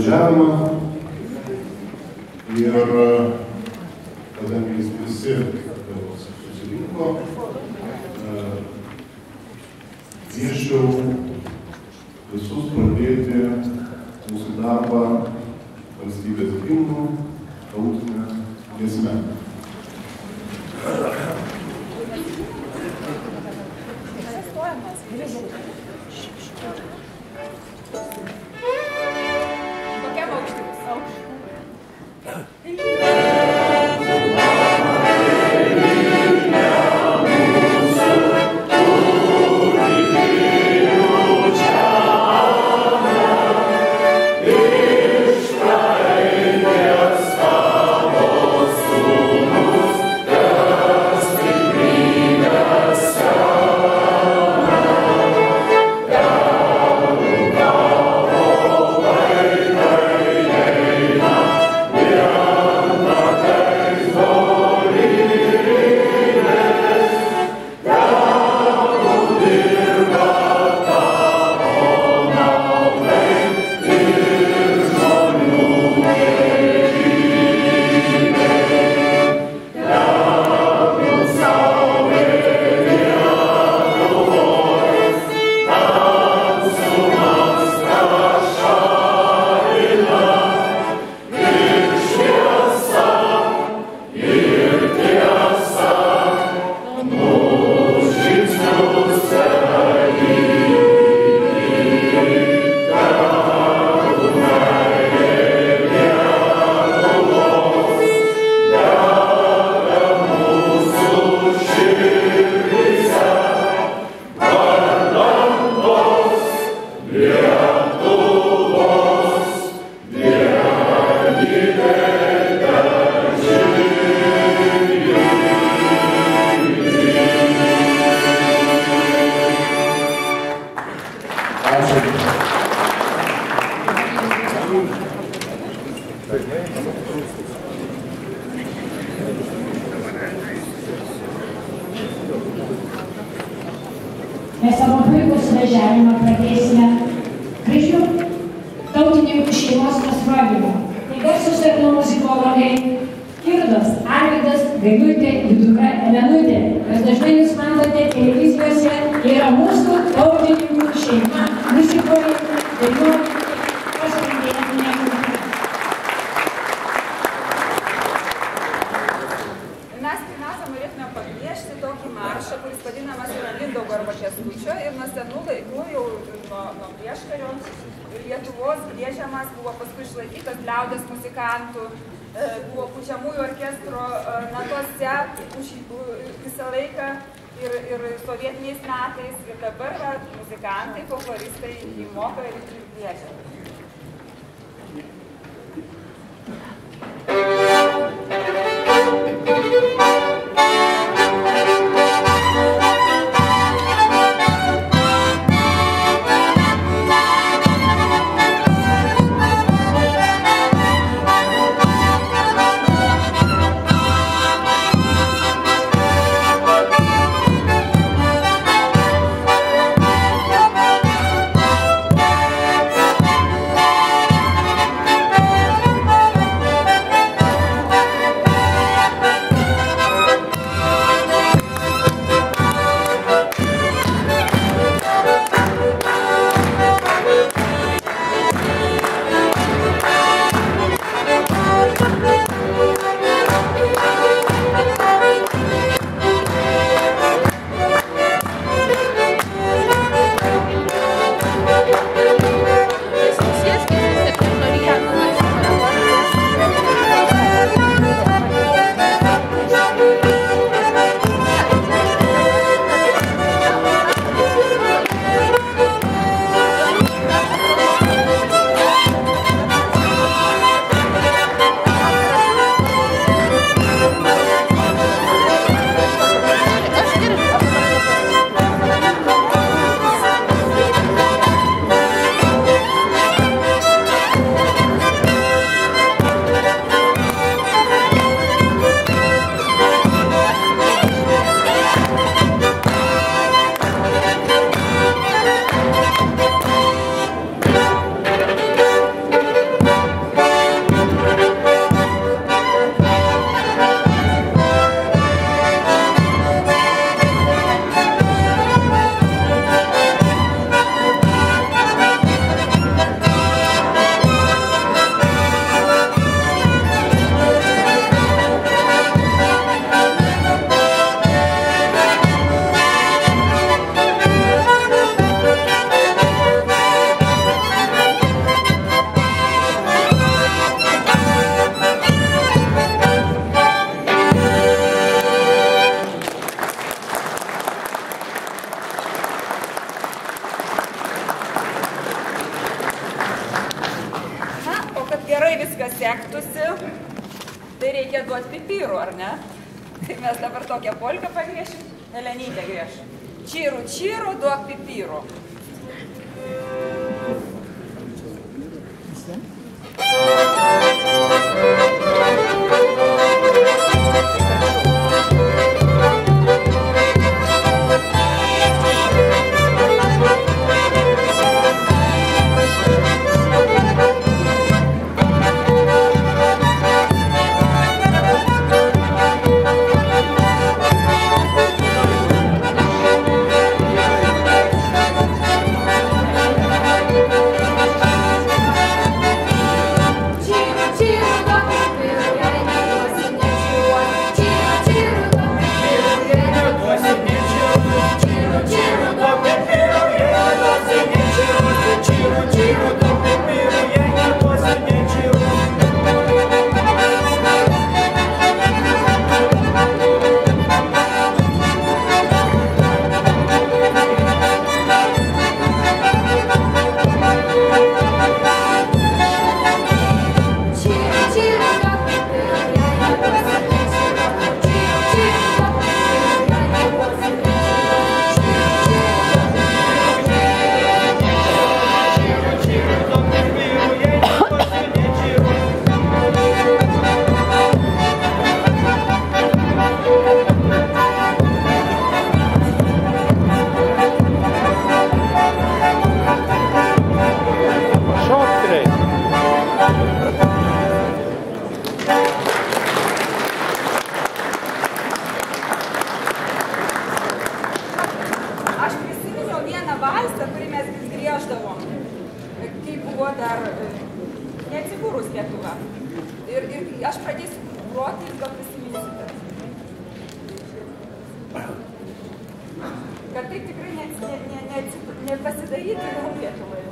suvažiavimą ir kadangi jis visi susirinko, kviesčiau visus pradėti mūsų darbą valstybės himnu, tautinę giesmę. Mes savo puikų suvažiavimą pradėsime gražių tautininkų šeimos pasirodymu. Tai garsus etnomuzikologai Kirdos, Arvydas, Gailiūtė ir dukra Elenutė. Kas dažnai jūs matote televizijose, jie yra mūsų tautininkų šeima, muzikoje, dainuojanti, paskambėtinė. Mes pirmiausia norėtume pabrėžti tokį maršą, kuris vadinamas yra Mindaugo arba Kęstučio ir nuo senų laikų, jau nuo prieškario Lietuvos griežiamas, buvo paskui išlaikytas liaudies muzikantų, buvo pučiamųjų orkestro natose visą laiką ir sovietiniais metais, ir dabar muzikantai, folkloristai jį moka ir griežia. gerai viskas sektųsi, tai reikia duoti pipirų, ar ne? Tai mes dabar tokią polką pagriešim. Elenytė grieš. Čirų, čirų, duok pipirų. Kad tai tikrai nepasidaryti vėl Lietuvoje.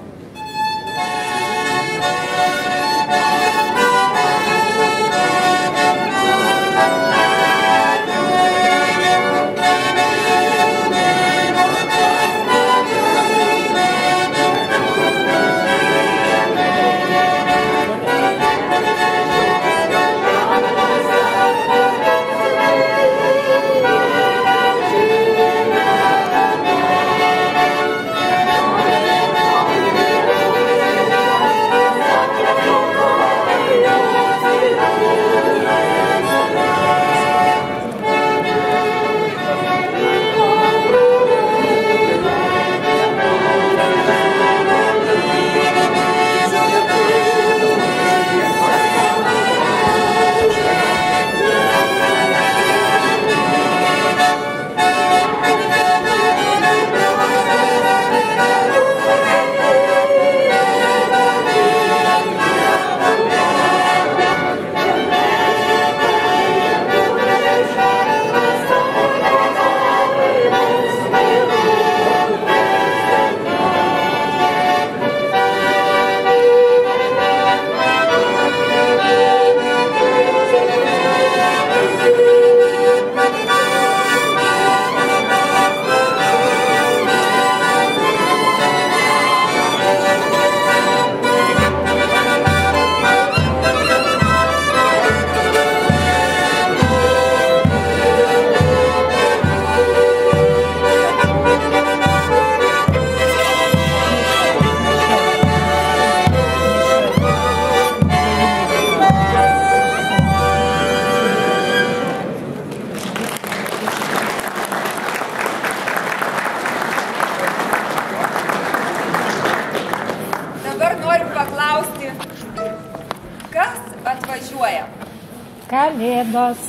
Kalėdos.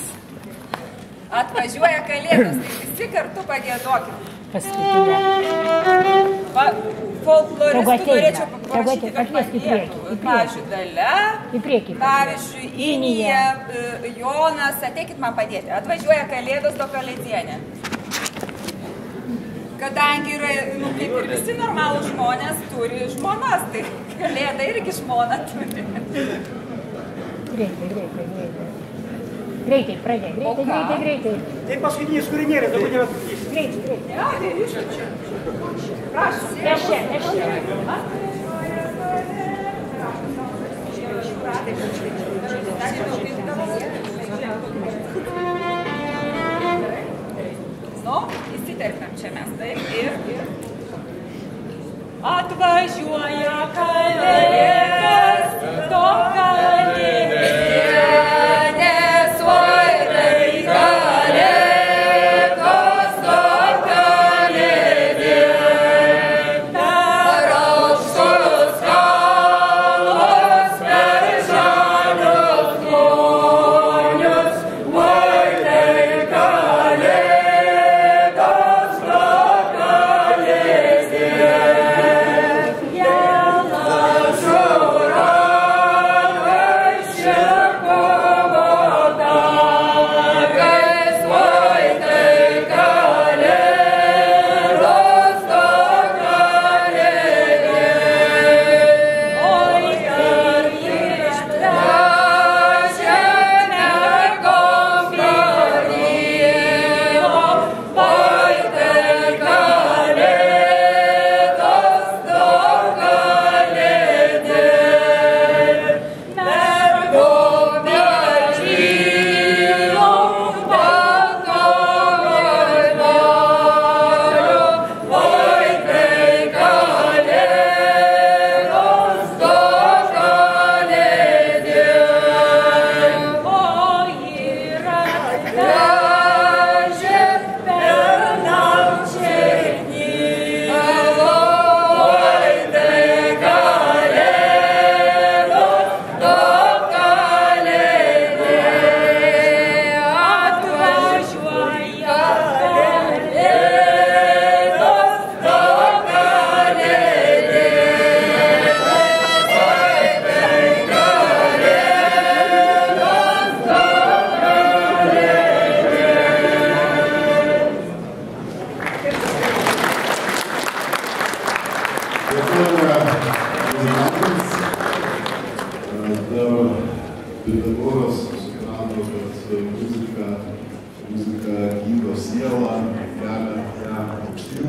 Atvažiuoja Kalėdos, tai visi kartu pagiedokim. Paskutinė. Folkloristų norėčiau paprašyti, kad padėtų. Pavyzdžiui, Dalia, pavyzdžiui, Inija, Jonas, ateikit man padėti. Atvažiuoja Kalėdos do Kalėdienė. Kadangi yra, kaip ir visi normalūs žmonės, turi žmonas, tai Kalėda irgi žmona turi. Greitai, pradėk. Greitai. Tai paskutinis kūrinėlis, dabar nebesakysiu. Greitai. Ja, tai jūs čia. Prašom. Aš čia. pedagogas suprato, kad muzika gydo sielą, kelia ją aukštyn.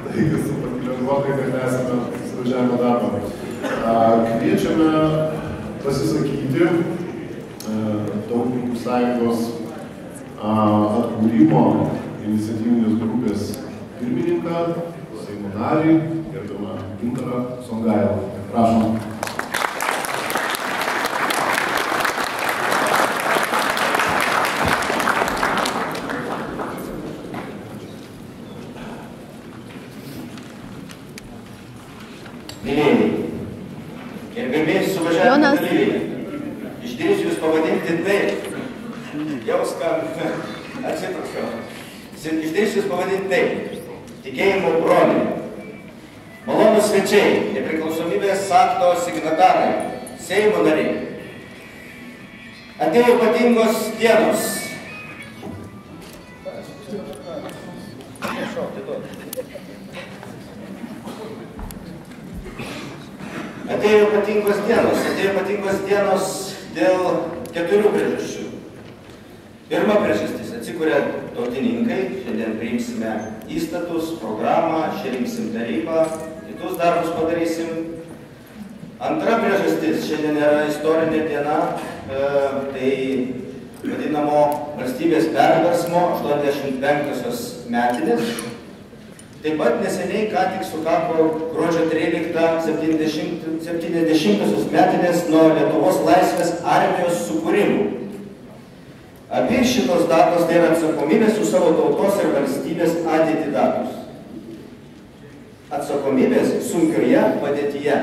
Taigi lengvatai, kad esame suvažiavimo darbą. Kviečiame pasisakyti Tautininkų sąjungos atkūrimo iniciatyvinės grupės pirmininką, Seimo narį, gerbiamą Gintarą Songailą. Prašom. Mylėjai, gerbėmiai suvažiavimo dalyviai, išdrįsiu jūs pavadinti taip, jau skamba, atsiprašau, išdrįsiu jūs pavadinti taip, tikėjimo broliai, malonūs svečiai, nepriklausomybės akto signatarai, Seimo nariai. Atėjo ypatingos dienos. Atėjo ypatingos dienos dėl 4 priežasčių. Pirma priežastis, atsikuria tautininkai, šiandien priimsime įstatus, programą, išrinksim tarybą, kitus darbus padarysim. Antra priežastis, šiandien yra istorinė diena, tai vadinamo valstybės perversmo 85-osios metinės. Taip pat neseniai ką tik sukako gruodžio 13 70-osios metinės nuo Lietuvos laisvės armijos sukūrimų. Abi šitos datos tai yra atsakomybės už savo tautos ir valstybės ateitį datos. Atsakomybės sunkioje padėtyje.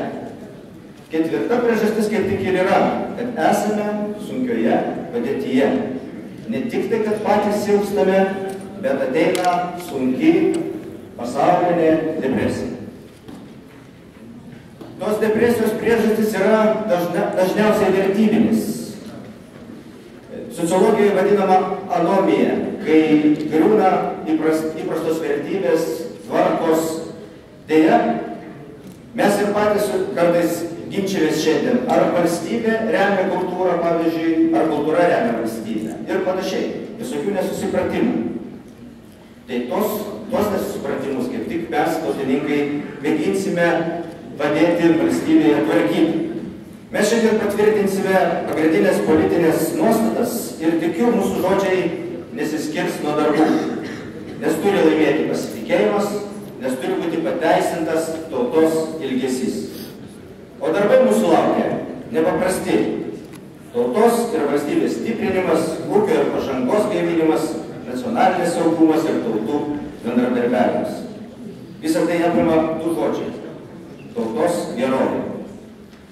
Ketvirta priežastis kaip tik ir yra, kad esame sunkioje padėtyje. Ne tik tai, kad patys silpstame, bet ateina sunki pasaulinė depresija. Tos depresijos priežastis yra dažniausiai vertybinis. Sociologijoje vadinama anomija, kai griūna įprastos vertybės, tvarkos. Deja, mes ir patys kartais ginčiamės šiandien, ar valstybė remia kultūrą, pavyzdžiui, ar kultūra remia valstybę ir panašiai. Visokių nesusipratimų. Tai tos nesusipratimus kaip tik mes, tautininkai, mėginsime padėti valstybėje tvarkyti. Mes šiandien patvirtinsime pagrindinės politinės nuostatas ir tikiu, mūsų žodžiai nesiskirs nuo darbų. Nes turi laimėti pasitikėjimas, nes turi būti pateisintas tautos ilgesys. O darbai mūsų laukia nepaprasti. Tautos ir valstybės stiprinimas, ūkio ir pažangos gaivinimas, nacionalinis saugumas ir tautų bendradarbiavimas. Visą tai apima 2 žodžiai – tautos gerovė.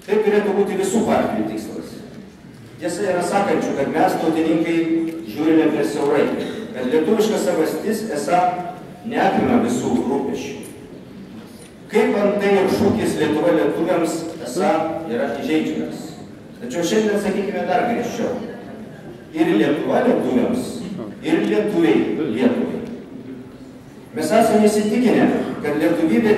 Tai turėtų būti visų partijų tikslas. Tiesa yra sakančių, kad mes, tautininkai, žiūrime per siaurai, kad lietuviška savastis esą neapima visų rūpesčių. Kaip antai ir šūkis Lietuva lietuviams esą yra įžeidžiamas. Tačiau šiandien sakykime dar griežčiau. Ir Lietuva lietuviams, ir lietuviai Lietuvai. Mes esame įsitikinę, kad lietuvybė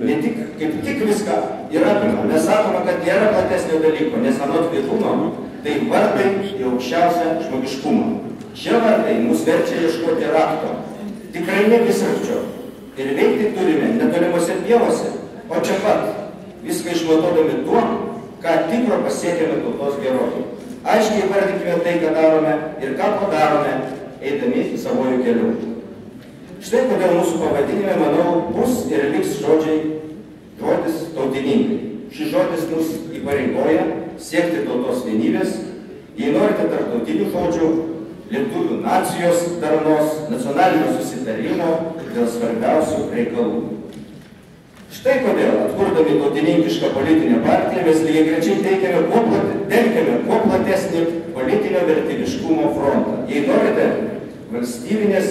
ne tik, kaip tik viską yra apima. Mes sakome, kad nėra platesnio dalyko, nes anot Vydūno tai vartai į aukščiausią žmogiškumą. Šie vartai mus verčia ieškoti rakto, tikrai ne visrakčio. Ir veikti turime netolimose pievose, o čia pat, viską išmatuodami tuo, ką tikro pasiekėme tautos gerovei. Aiškiai vardykime tai, ką darome ir ką padarome, eidami į savojų kelių. Štai kodėl mūsų pavadinime, manau, bus ir liks žodis tautininkai. Šis žodis mus įpareigoja siekti tautos vienybės, jei norite tarptautinių žodžių, lietuvių nacijos darnos, nacionalinio susitarimo dėl svarbiausių reikalų. Štai kodėl, atkurdami tautininkišką politinę partiją, mes lygiagrečiai telkiame kuo platesnį politinio vertybiškumo frontą. Jei norite valstybinės,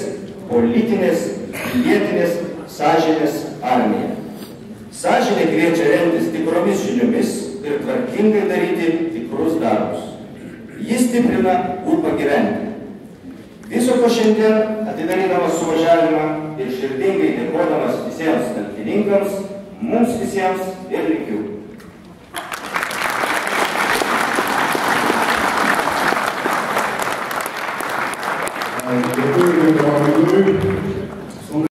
politinės, pilietinės, sąžinės armiją. Sąžinė kviečia remtis tikromis žiniomis ir tvarkingai daryti tikrus darbus. Jis stiprina ūpą gyventi. Viso ko šiandien, atidarydamas suvažiavimą ir širdingai dėkodamas visiems talkininkams, mums visiems ir linkiu. Dėkui gerbiamam Vydūnui.